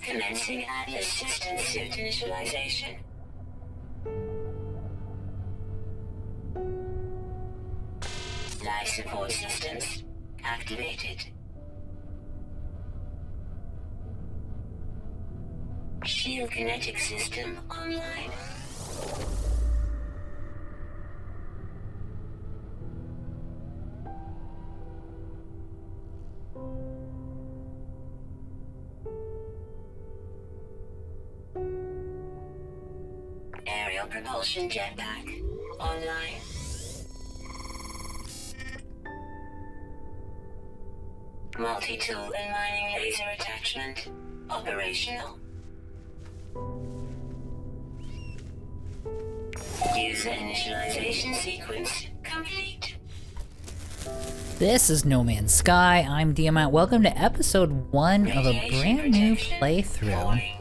Commencing Atlas System suit initialization. Life support systems activated. Shield kinetic system online. Aerial propulsion jetpack online. Multi-tool and mining laser attachment operational. User initialization sequence complete. This is No Man's Sky. I'm Diamant. Welcome to episode 1 of a brand new playthrough.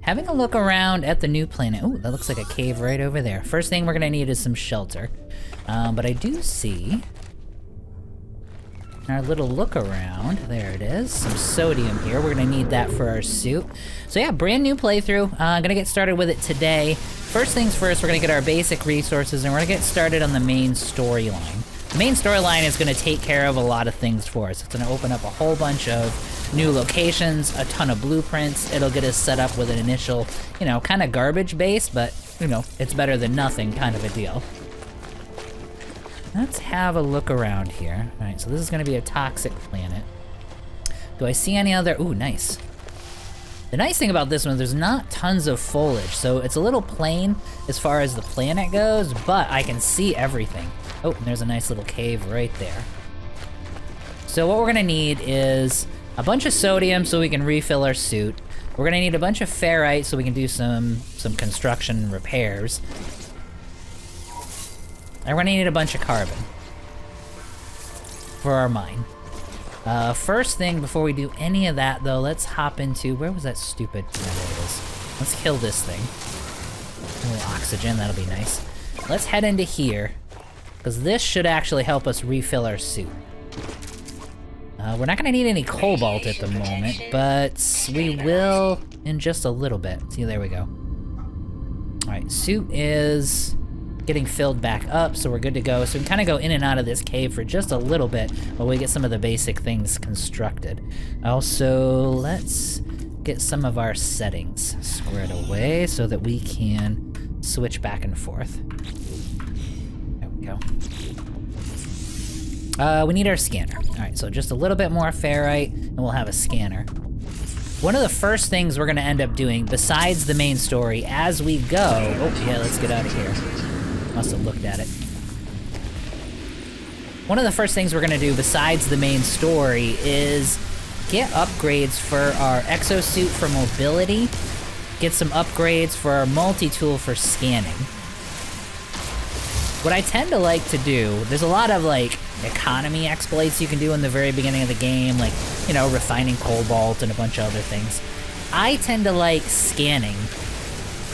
Having a look around at the new planet. Ooh, that looks like a cave right over there. First thing we're gonna need is some shelter. But I do see our little look around. There it is. Some sodium here. We're gonna need that for our suit. So yeah, brand new playthrough. Gonna get started with it today. First things first, we're gonna get our basic resources and we're gonna get started on the main storyline. The main storyline is gonna take care of a lot of things for us. It's gonna open up a whole bunch of new locations, a ton of blueprints. It'll get us set up with an initial, you know, kind of garbage base, but, you know, it's better than nothing kind of a deal. Let's have a look around here. All right, so this is gonna be a toxic planet. Do I see any other, ooh, nice. The nice thing about this one is there's not tons of foliage, so it's a little plain as far as the planet goes, but I can see everything. Oh, and there's a nice little cave right there. So what we're gonna need is a bunch of sodium so we can refill our suit. We're gonna need a bunch of ferrite so we can do some construction repairs. And we're gonna need a bunch of carbon for our mine. First thing, before we do any of that though, let's hop into, where was that stupid, oh, there it is. Let's kill this thing. A little oxygen, that'll be nice. Let's head into here, because this should actually help us refill our suit. We're not gonna need any cobalt at the moment, but we will in just a little bit. See, there we go. All right, suit is getting filled back up, so we're good to go. So we can kind of go in and out of this cave for just a little bit while we get some of the basic things constructed. Also, let's get some of our settings squared away so that we can switch back and forth. There we go. We need our scanner. All right, so just a little bit more ferrite, and we'll have a scanner. One of the first things we're gonna end up doing, besides the main story, as we go... Oh, yeah, let's get out of here. Must have looked at it. One of the first things we're gonna do, besides the main story, is get upgrades for our exosuit for mobility, get some upgrades for our multi-tool for scanning. What I tend to like to do, there's a lot of, like, economy exploits you can do in the very beginning of the game, like, you know, refining cobalt and a bunch of other things. I tend to like scanning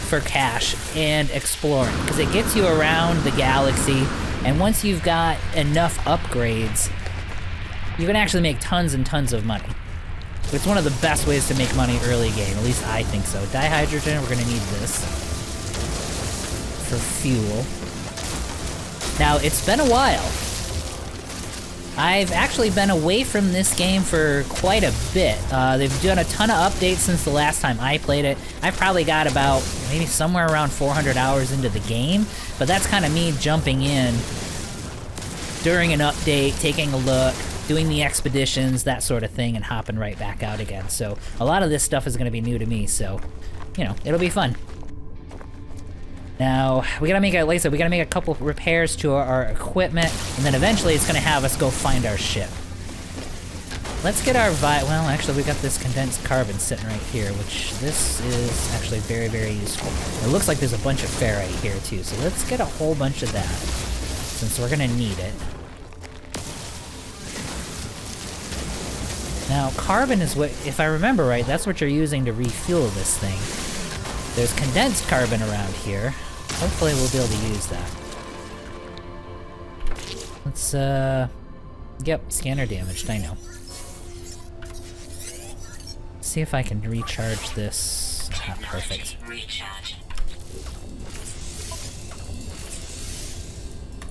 for cash and exploring, because it gets you around the galaxy, and once you've got enough upgrades, you can actually make tons and tons of money. It's one of the best ways to make money early game, at least I think so. Dihydrogen, we're gonna need this for fuel. Now, it's been a while. I've actually been away from this game for quite a bit. They've done a ton of updates since the last time I played it. I probably got about maybe somewhere around 400 hours into the game, but that's kind of me jumping in during an update, taking a look, doing the expeditions, that sort of thing, and hopping right back out again. So a lot of this stuff is going to be new to me, so, you know, it'll be fun. Now, we gotta make a, like I said, we gotta make a couple repairs to our equipment, and then eventually it's gonna have us go find our ship. Let's get our well, actually we got this condensed carbon sitting right here, which this is actually very, very useful. It looks like there's a bunch of ferrite here too, so let's get a whole bunch of that, since we're gonna need it. Now, carbon is what, if I remember right, that's what you're using to refuel this thing. There's condensed carbon around here. Hopefully we'll be able to use that. Let's, yep, scanner damaged, I know. See if I can recharge this. Ah, perfect. Recharge.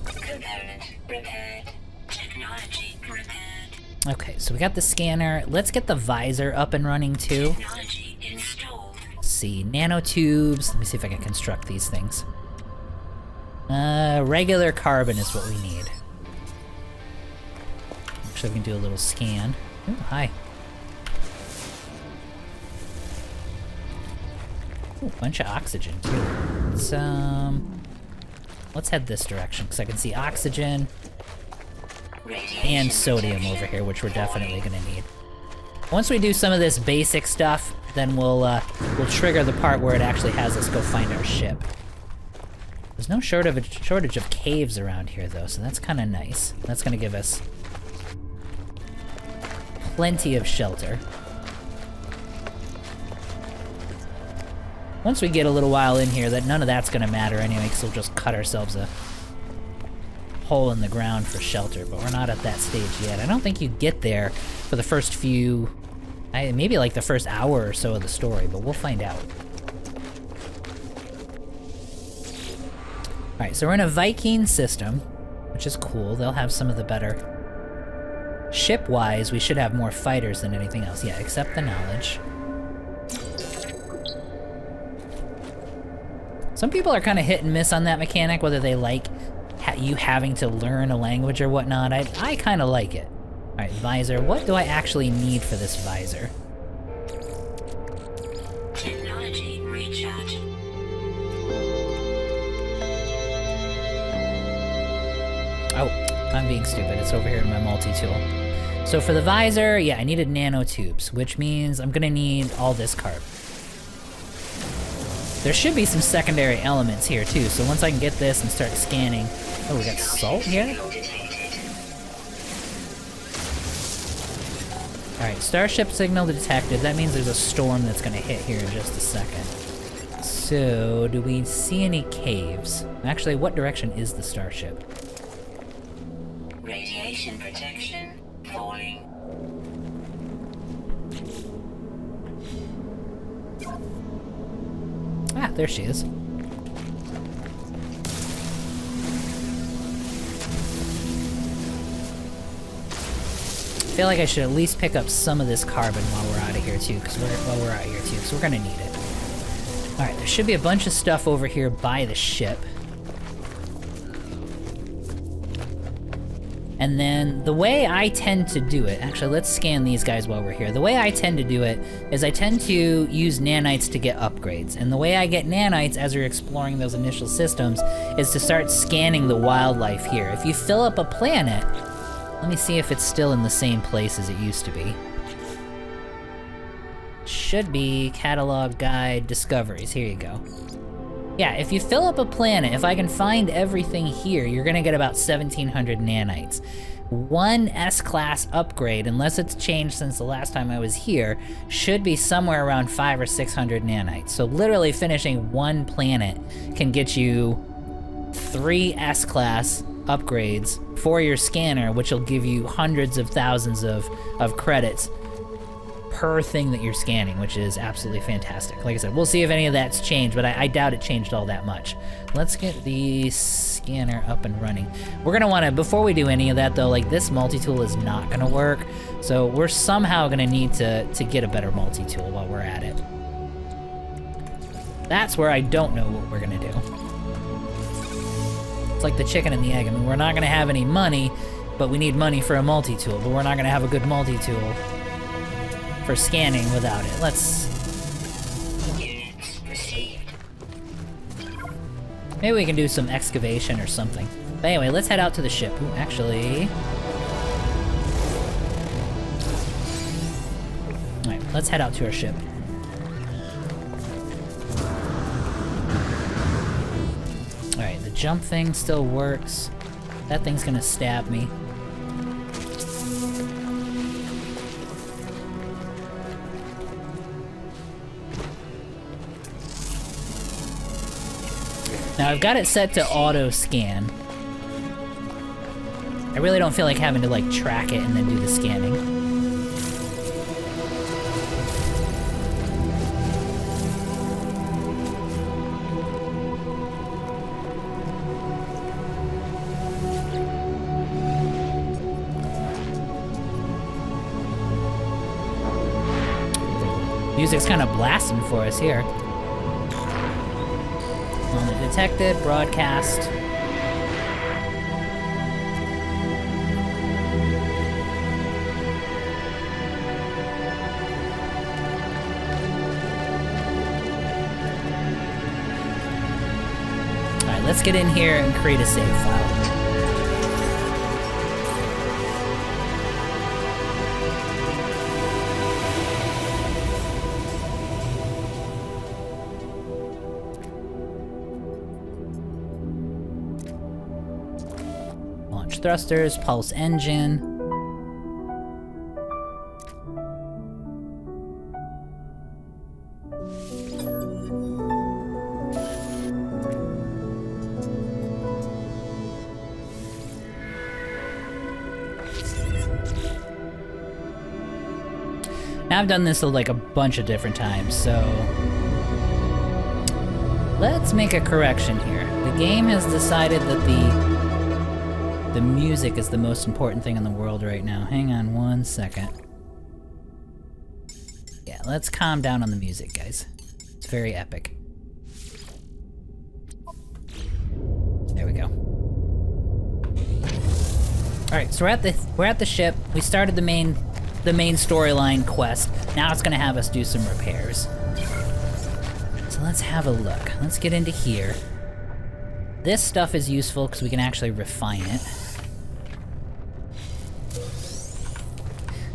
Component repaired. Technology repaired. Okay, so we got the scanner. Let's get the visor up and running too. Technology installed. Let's see, nanotubes. Let me see if I can construct these things. Regular carbon is what we need. Actually, we can do a little scan. Ooh, hi. Ooh, bunch of oxygen too. Let's head this direction because I can see oxygen and sodium over here, which we're definitely gonna need. Once we do some of this basic stuff, then we'll trigger the part where it actually has us go find our ship. There's no shortage of caves around here though, so that's kind of nice. That's gonna give us plenty of shelter. Once we get a little while in here, none of that's gonna matter anyway, because we'll just cut ourselves a hole in the ground for shelter, but we're not at that stage yet. I don't think you get there for the first few, maybe like the first hour or so of the story, but we'll find out. Alright, so we're in a Viking system, which is cool. They'll have some of the better... Ship-wise, we should have more fighters than anything else. Yeah, accept the knowledge. Some people are kind of hit and miss on that mechanic, whether they like you having to learn a language or whatnot. I kind of like it. Alright, visor. What do I actually need for this visor? Technology recharge. Oh, I'm being stupid. It's over here in my multi-tool. So for the visor, yeah, I needed nanotubes, which means I'm gonna need all this carb. There should be some secondary elements here too, so once I can get this and start scanning... Oh, we got salt here? Alright, starship signal detected. That means there's a storm that's gonna hit here in just a second. So, do we see any caves? Actually, what direction is the starship? Radiation protection falling. Ah, there she is. I feel like I should at least pick up some of this carbon while we're out of here too, because we're gonna need it. Alright, there should be a bunch of stuff over here by the ship. And then the way I tend to do it, actually let's scan these guys while we're here. The way I tend to do it is I tend to use nanites to get upgrades. And the way I get nanites as we're exploring those initial systems is to start scanning the wildlife here. If you fill up a planet, let me see if it's still in the same place as it used to be. Should be catalog, guide, discoveries. Here you go. Yeah, if you fill up a planet, if I can find everything here, you're gonna get about 1,700 nanites. One S-class upgrade, unless it's changed since the last time I was here, should be somewhere around 500 or 600 nanites. So literally finishing one planet can get you 3 S-class upgrades for your scanner, which will give you hundreds of thousands of credits per thing that you're scanning, which is absolutely fantastic. Like I said, we'll see if any of that's changed, but I doubt it changed all that much. Let's get the scanner up and running. We're gonna wanna, before we do any of that though, like this multi-tool is not gonna work, so we're somehow gonna need to get a better multi-tool while we're at it. That's where I don't know what we're gonna do. It's like the chicken and the egg. I mean, we're not gonna have any money, but we need money for a multi-tool, but we're not gonna have a good multi-tool for scanning without it. Let's... Units received. Maybe we can do some excavation or something. But anyway, let's head out to the ship. Ooh, actually... Alright, let's head out to our ship. Alright, the jump thing still works. That thing's gonna stab me. Now I've got it set to auto scan. I really don't feel like having to like track it and then do the scanning. Music's kind of blasting for us here. Moment detected, broadcast. Alright, let's get in here and create a save file. Thrusters, pulse engine. Now I've done this like a bunch of different times, so let's make a correction here. The game has decided that the music is the most important thing in the world right now. Hang on one second. Yeah, let's calm down on the music, guys. It's very epic. There we go. Alright, so we're at the ship. We started the main storyline quest. Now it's gonna have us do some repairs. So let's have a look. Let's get into here. This stuff is useful because we can actually refine it.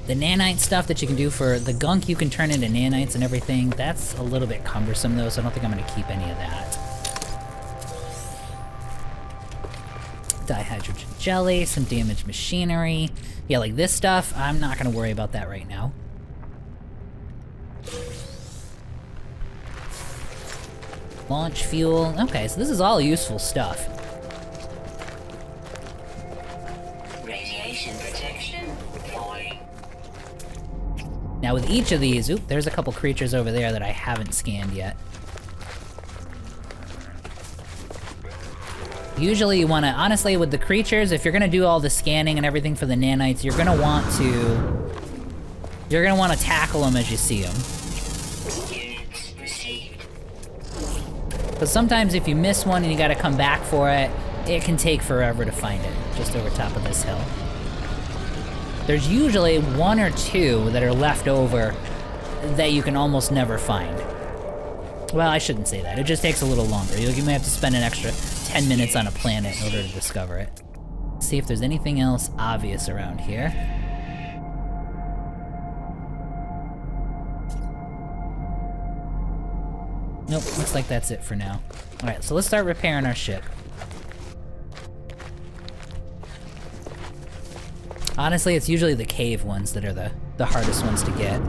The nanite stuff that you can do for the gunk you can turn into nanites and everything, that's a little bit cumbersome though, so I don't think I'm gonna keep any of that. Dihydrogen jelly, some damaged machinery. Yeah, like this stuff, I'm not gonna worry about that right now. Launch fuel. Okay, so this is all useful stuff. Radiation protection falling. Now with each of these, oop, there's a couple creatures over there that I haven't scanned yet. Usually you wanna, honestly with the creatures, if you're gonna do all the scanning and everything for the nanites, you're gonna want to tackle them as you see them. Units received. Because sometimes if you miss one and you gotta come back for it, it can take forever to find it, just over top of this hill. There's usually one or two that are left over that you can almost never find. Well, I shouldn't say that. It just takes a little longer. You may have to spend an extra 10 minutes on a planet in order to discover it. Let's see if there's anything else obvious around here. Nope, looks like that's it for now. Alright, so let's start repairing our ship. Honestly, it's usually the cave ones that are the hardest ones to get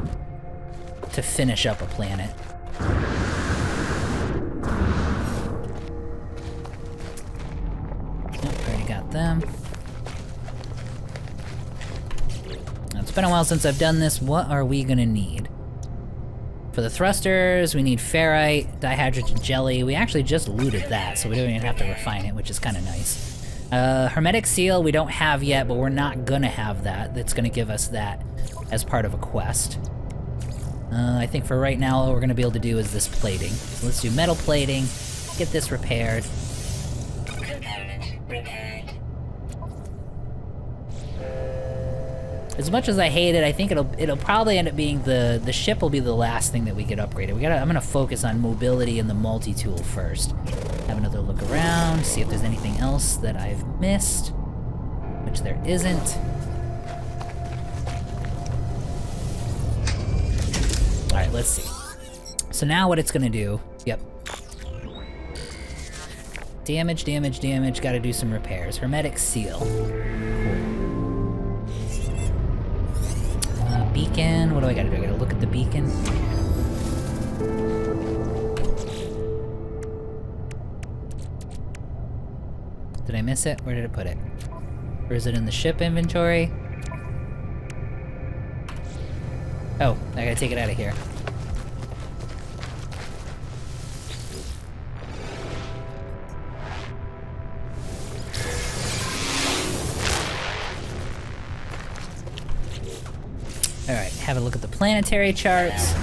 to finish up a planet. Nope, already got them. Now, it's been a while since I've done this. What are we gonna need? For the thrusters, we need ferrite, dihydrogen jelly. We actually just looted that, so we don't even have to refine it, which is kind of nice. Hermetic seal we don't have yet, but we're not gonna have that. That's gonna give us that as part of a quest. I think for right now, all we're gonna be able to do is this plating. So let's do metal plating, get this repaired. Component repaired. As much as I hate it, I think it'll probably end up being the ship will be the last thing that we get upgraded. I'm gonna focus on mobility and the multi-tool first. Have another look around, see if there's anything else that I've missed, which there isn't. All right, let's see. So now what it's gonna do, yep. Damage, damage, damage, gotta do some repairs. Hermetic seal. Beacon, what do I gotta do? I gotta look at the beacon. Did I miss it? Where did it put it? Or is it in the ship inventory? Oh, I gotta take it out of here. Alright, have a look at the planetary charts.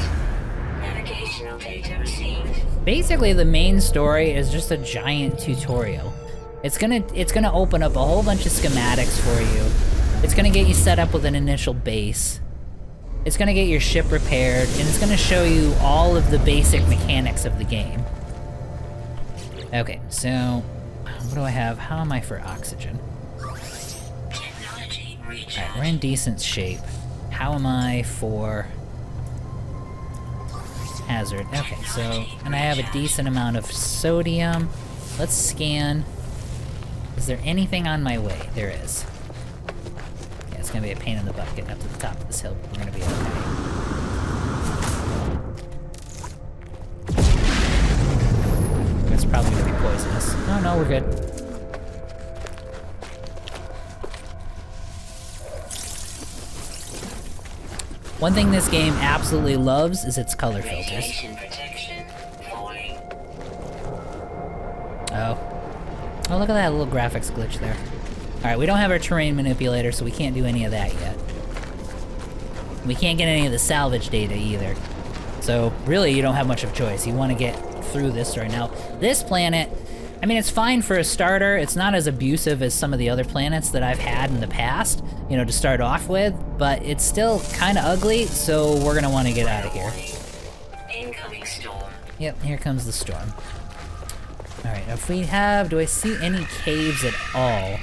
Navigational data received. Basically, the main story is just a giant tutorial. It's gonna open up a whole bunch of schematics for you. It's gonna get you set up with an initial base. It's gonna get your ship repaired, and it's gonna show you all of the basic mechanics of the game. Okay, so what do I have? How am I for oxygen? Technology recharge. Alright, we're in decent shape. How am I for hazard? Okay, so, and I have a decent amount of sodium. Let's scan. Is there anything on my way? There is. Yeah, it's gonna be a pain in the butt getting up to the top of this hill, but we're gonna be okay. It's probably gonna be poisonous. Oh no, we're good. One thing this game absolutely loves is its color filters. Radiation protection falling. Oh. Oh, look at that little graphics glitch there. Alright, we don't have our terrain manipulator, so we can't do any of that yet. We can't get any of the salvage data either. So, really, you don't have much of a choice. You want to get through this right now. This planet, I mean, it's fine for a starter. It's not as abusive as some of the other planets that I've had in the past, you know, to start off with, but it's still kind of ugly, so we're going to want to get out of here. Incoming storm. Yep, here comes the storm. Alright, if we have... do I see any caves at all?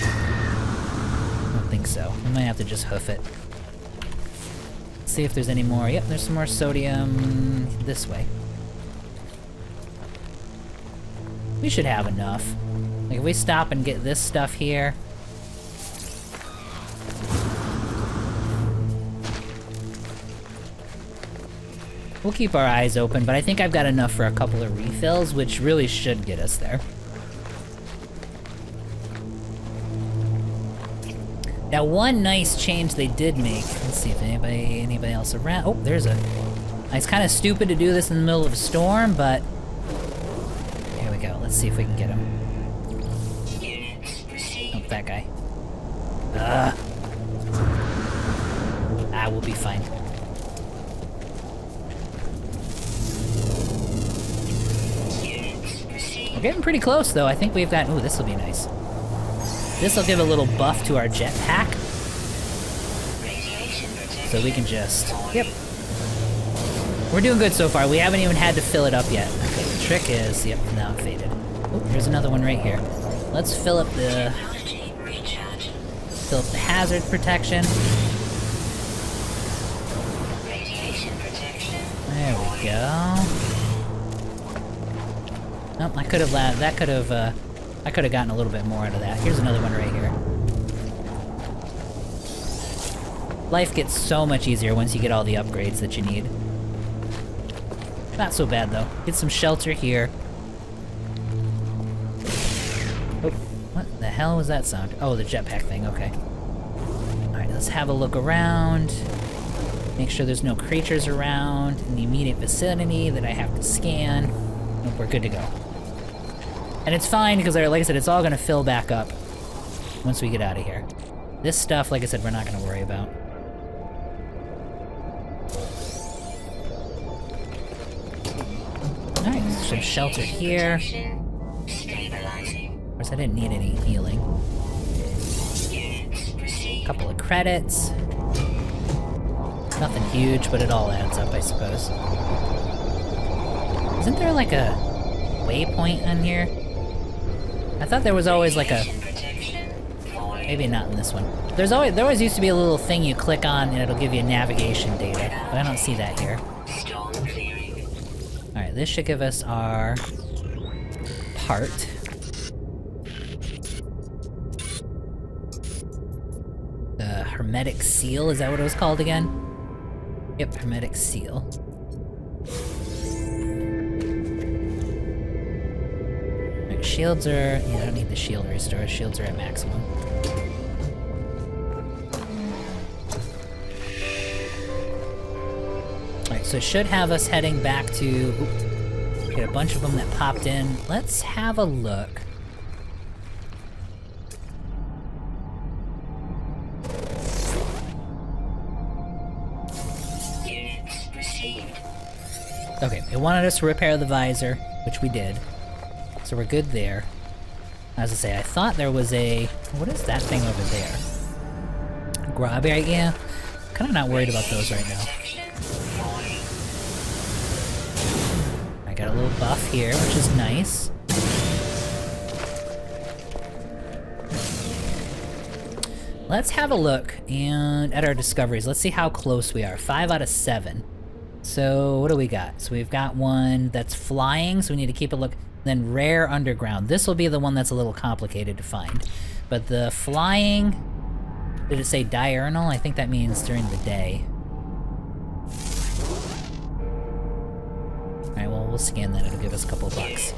I don't think so. I might have to just hoof it. See if there's any more. Yep, there's some more sodium this way. We should have enough. Like, if we stop and get this stuff here... we'll keep our eyes open, but I think I've got enough for a couple of refills, which really should get us there. Now, one nice change they did make... let's see if anybody else around... oh, there's a... it's kind of stupid to do this in the middle of a storm, but... here we go. Let's see if we can get him. Units received. Oh, that guy. We'll be fine. Units received. We're getting pretty close, though. I think we've got... ooh, this will be nice. This will give a little buff to our jetpack, Radiation protection. so we can just... yep. We're doing good so far. We haven't even had to fill it up yet. Okay, the trick is... yep, now it faded. Oh, here's another one right here. Let's fill up the... Technology recharge. fill up the hazard protection. Radiation protection. There we go. Nope, I could have... that could have, I could have gotten a little bit more out of that. Here's another one right here. Life gets so much easier once you get all the upgrades that you need. Not so bad, though. Get some shelter here. Oh, what the hell was that sound? Oh, the jetpack thing, okay. Alright, let's have a look around. Make sure there's no creatures around in the immediate vicinity that I have to scan. Nope, we're good to go. And it's fine, because like I said, it's all gonna fill back up once we get out of here. This stuff, like I said, we're not gonna worry about. Alright, some shelter here. Stabilizing. Of course, I didn't need any healing. Units received. Couple of credits. Nothing huge, but it all adds up, I suppose. Isn't there like a waypoint on here? I thought there was always like a... Radiation protection falling. maybe not in this one. There always used to be a little thing you click on and it'll give you navigation data, but I don't see that here. Storm clearing. Alright, this should give us our part. The hermetic seal, is that what it was called again? Yep, hermetic seal. Alright, shields are... yeah, I don't need the shield restore. Shields are at maximum. Alright, so it should have us heading back to... oop, get a bunch of them that popped in. Let's have a look. Units received. Okay, it wanted us to repair the visor, which we did. So we're good there. As I say, I thought there was a... What is that thing over there? Grab area? Yeah. Kinda not worried about those right now. I got a little buff here, which is nice. Let's have a look and at our discoveries. Let's see how close we are. 5 out of 7. So what do we got? So we've got one that's flying, so we need to keep a look. Then rare underground. This will be the one that's a little complicated to find. But the flying, did it say diurnal? I think that means during the day. Alright, well, we'll scan that. It'll give us a couple bucks.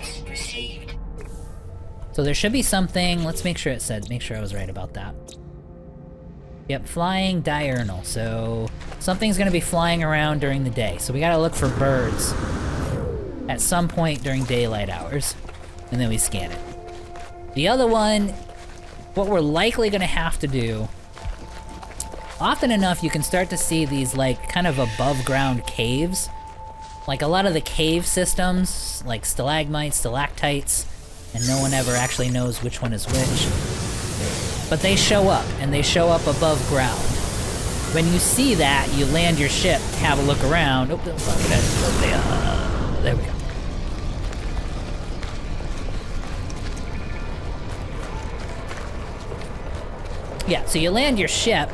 So there should be something. Let's make sure it said, make sure I was right about that. Yep, flying diurnal. So something's gonna be flying around during the day. So we gotta look for birds at some point during daylight hours, and then we scan it. The other one, what we're likely gonna have to do, often enough you can start to see these like kind of above ground caves. Like a lot of the cave systems, like stalagmites, stalactites, and no one ever actually knows which one is which. But they show up, and they show up above ground. When you see that, you land your ship, have a look around. Oh, there we go. Yeah, so you land your ship,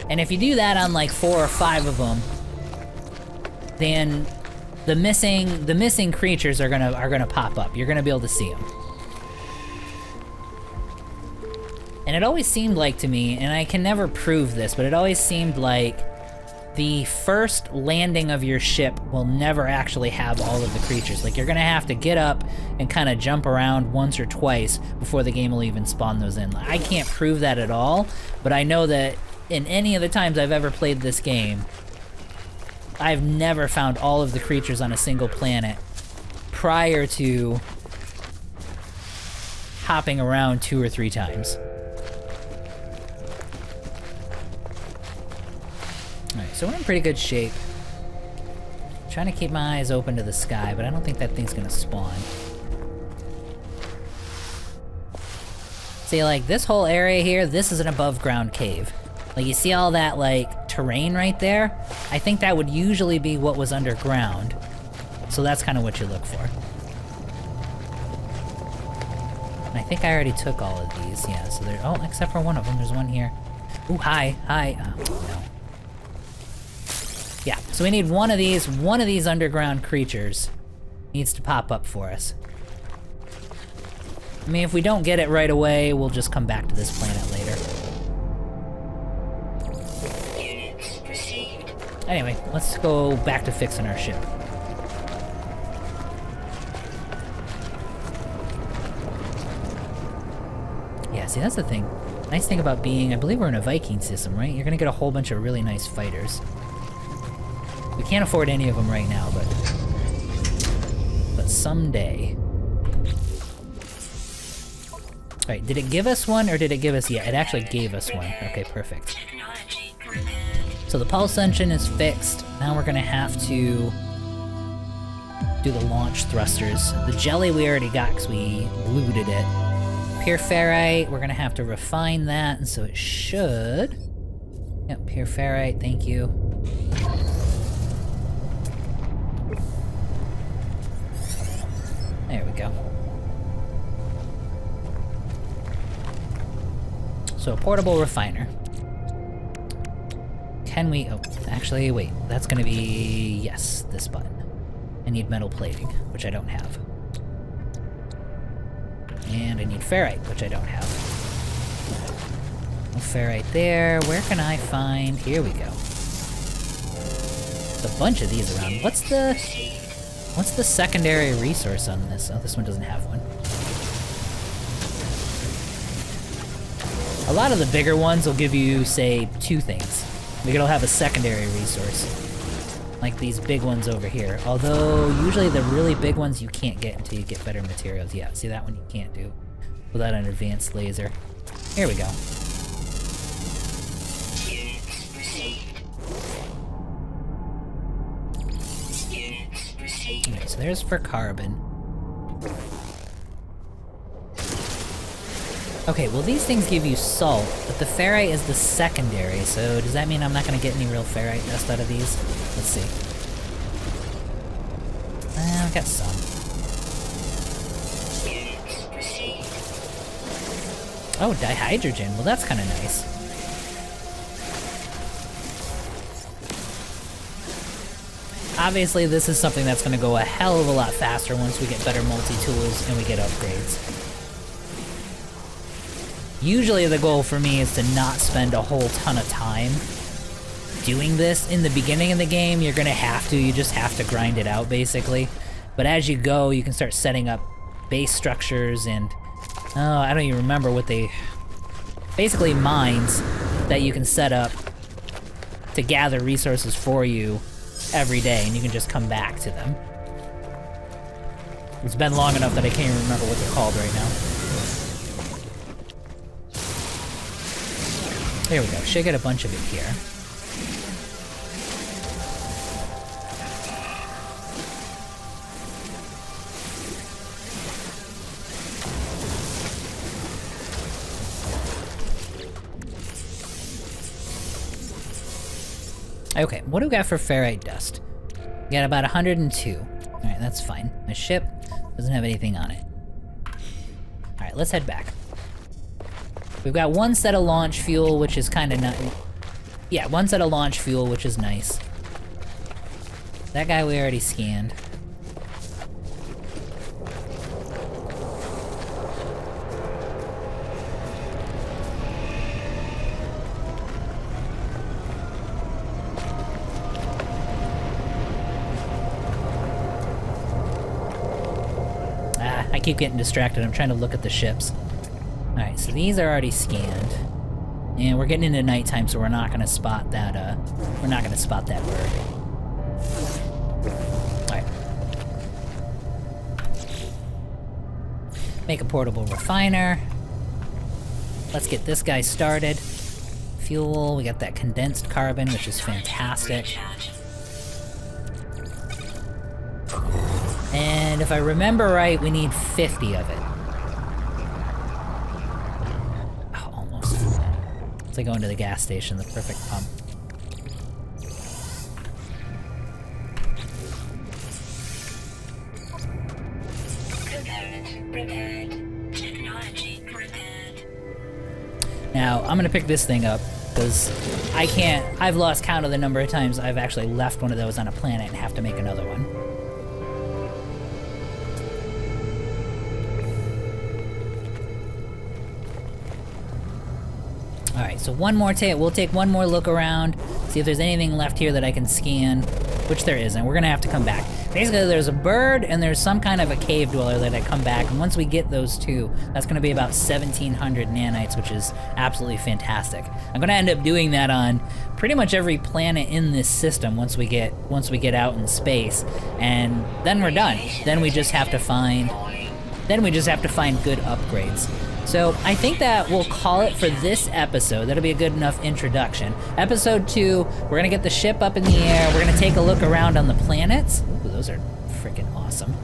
and if you do that on like 4 or 5 of them, then the missing creatures are gonna pop up. You're gonna be able to see them. And it always seemed like to me, and I can never prove this, but it always seemed like the first landing of your ship will never actually have all of the creatures. Like, you're gonna have to get up and kind of jump around once or twice before the game will even spawn those in. I can't prove that at all, but I know that in any of the times I've ever played this game, I've never found all of the creatures on a single planet prior to hopping around 2 or 3 times. Alright, so we're in pretty good shape. Trying to keep my eyes open to the sky, but I don't think that thing's gonna spawn. See, like, this whole area here, this is an above-ground cave. Like, you see all that, like, terrain right there? I think that would usually be what was underground. So that's kind of what you look for. And I think I already took all of these, yeah, so there- oh, except for one of them, there's one here. Ooh, hi, oh, no. Yeah, so we need one of these underground creatures needs to pop up for us. I mean, if we don't get it right away, we'll just come back to this planet later. Units received. Anyway, let's go back to fixing our ship. Yeah, see, that's the thing. Nice thing about being, I believe we're in a Viking system, right? You're gonna get a whole bunch of really nice fighters. We can't afford any of them right now, but someday. Alright, did it give us one, or did it give us... Yeah, it actually gave us one. Okay, perfect. Technology prepared. So the pulse engine is fixed. Now we're gonna have to do the launch thrusters. The jelly we already got because we looted it. Pure ferrite, we're gonna have to refine that, and so it should... Yep, pure ferrite, thank you. There we go. So, portable refiner. Can we... Oh, actually, wait. That's gonna be... Yes, this button. I need metal plating, which I don't have. And I need ferrite, which I don't have. No ferrite there. Where can I find... Here we go. There's a bunch of these around. What's the secondary resource on this? Oh, this one doesn't have one. A lot of the bigger ones will give you, say, 2 things. Like, it'll have a secondary resource. Like these big ones over here. Although, usually the really big ones you can't get until you get better materials. Yeah, see that one you can't do without an advanced laser. Here we go. Units received. Units received. so there's for carbon. Okay, well these things give you salt, but the ferrite is the secondary, so does that mean I'm not gonna get any real ferrite dust out of these? Let's see. I've got some. Units received. Oh, dihydrogen. Well, that's kind of nice. Obviously, this is something that's going to go a hell of a lot faster once we get better multi-tools and we get upgrades. Usually the goal for me is to not spend a whole ton of time doing this. In the beginning of the game, you're going to have to. You just have to grind it out, basically. But as you go, you can start setting up base structures and... Oh, I don't even remember what they... Basically mines that you can set up to gather resources for you every day, and you can just come back to them. It's been long enough that I can't even remember what they're called right now. There we go. Should get a bunch of it here. Okay, what do we got for ferrite dust? We got about 102. Alright, that's fine. My ship doesn't have anything on it. Alright, let's head back. We've got one set of launch fuel, which is kind of nice. Yeah, one set of launch fuel, which is nice. That guy we already scanned. I keep getting distracted. I'm trying to look at the ships. Alright, so these are already scanned. And we're getting into nighttime, so we're not gonna spot that, we're not gonna spot that bird. Alright. Make a portable refiner. Let's get this guy started. Fuel, we got that condensed carbon, which is fantastic. And if I remember right, we need 50 of it. Oh, almost. It's like going to the gas station, the perfect pump. Component prepared. Technology prepared. Now, I'm gonna pick this thing up, because I've lost count of the number of times I've actually left one of those on a planet and have to make another one. Alright, so we'll take one more look around, see if there's anything left here that I can scan, which there isn't. We're gonna have to come back. Basically, there's a bird and there's some kind of a cave dweller that I come back, and once we get those two, that's gonna be about 1,700 nanites, which is absolutely fantastic. I'm gonna end up doing that on pretty much every planet in this system once we get out in space, and then we're done. Then we just have to find good upgrades. So I think that we'll call it for this episode. That'll be a good enough introduction. Episode 2, we're gonna get the ship up in the air. We're gonna take a look around on the planets. Ooh, those are freaking awesome.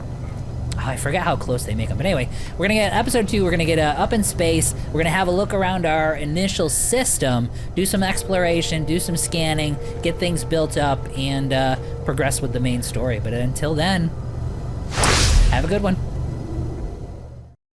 Oh, I forgot how close they make them. But anyway, we're gonna get episode 2. We're gonna get up in space. We're gonna have a look around our initial system, do some exploration, do some scanning, get things built up, and progress with the main story. But until then, have a good one.